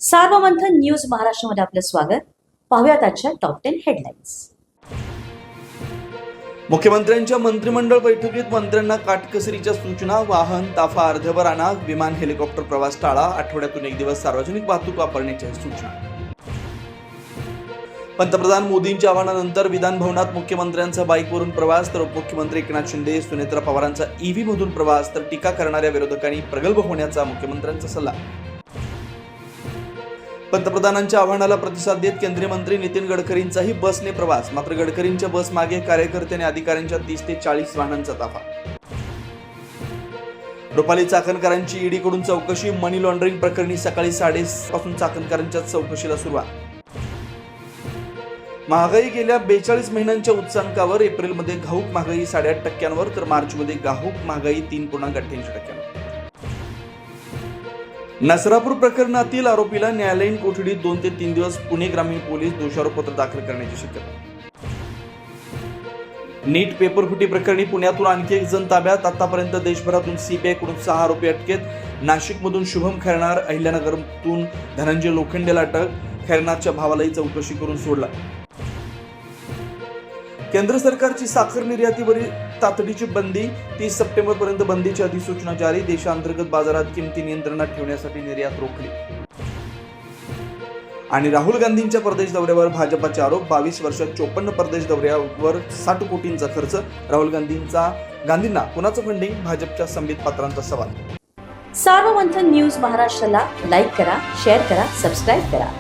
Sarvamanthan news महाराष्ट्रामध्ये आपलं स्वागत. पाहूयात आजच्या टॉप 10 हेडलाईन्स. मुख्यमंत्र्यांच्या मंत्रिमंडळ बैठकीत मंत्र्यांना काटकसरीच्या सूचना. वाहन ताफा अर्ध्यावर आणा, विमान हेलिकॉप्टर प्रवास टाळा, आठवड्यातून एक दिवस सार्वजनिक वाहतूक वापरण्याच्या सूचना. पंतप्रधान मोदींच्या आवाहनानंतर विधान भवनात मुख्यमंत्र्यांचा बाईकवरून प्रवास, तर उपमुख्यमंत्री एकनाथ शिंदे सुनेत्रा पवारांचा ईव्ही मधून प्रवास, तर टीका करणाऱ्या विरोधकांनी प्रगल्भ होण्याचा मुख्यमंत्र्यांचा सल्ला. पंतप्रधानांच्या आवाहनाला प्रतिसाद देत केंद्रीय मंत्री नितीन गडकरींचाही बसने प्रवास, मात्र गडकरींच्या बस मागे कार्यकर्ते आणि अधिकाऱ्यांच्या 30 ते 40 वाहनांचा ताफा. रुपाली चाकणकरांची ईडीकडून चौकशी. मनी लॉन्ड्रिंग प्रकरणी सकाळी 7:30 पासून चाकणकरांच्या चौकशीला सुरुवात. महागाई गेल्या 42 महिन्यांच्या उच्चांकावर. एप्रिलमध्ये घाऊक महागाई 8.5%, तर मार्चमध्ये घाऊक महागाई 3.88%. नसरापूर प्रकरणातील आरोपीला न्यायालयीन कोठडीत 2 ते 3 दिवस. पुणे ग्रामीण पोलीस दोषारोपपत्र दाखल करण्याची शक्यता. नीट पेपरफुटी प्रकरणी पुण्यातून आणखी एक जण ताब्यात. आतापर्यंत देशभरातून सीबीआयकडून 6 आरोपी अटकेत. नाशिकमधून शुभम खैरनार, अहिल्यानगरतून धनंजय लोखंडेला अटक. खैरनारच्या भावालाही चौकशी करून सोडला. केंद्र सरकारची साखर निर्यातीवरील तातडीची बंदी. 30 सप्टेंबरपर्यंत बंदीची अधिसूचना जारी. देशांतर्गत बाजारात किमती नियंत्रणात ठेवण्यासाठी निर्यात रोखली. आणि राहुल गांधींच्या परदेश दौऱ्यावर भाजपाचे आरोप. 22 वर्षात 54 परदेश दौऱ्यावर 60 कोटींचा खर्च. राहुल गांधींना कुणाचं फंडिंग? भाजपच्या संबित पात्रांचा सवाल. सार्वमंथन न्यूज महाराष्ट्राला लाईक करा, शेअर करा, सबस्क्राईब करा.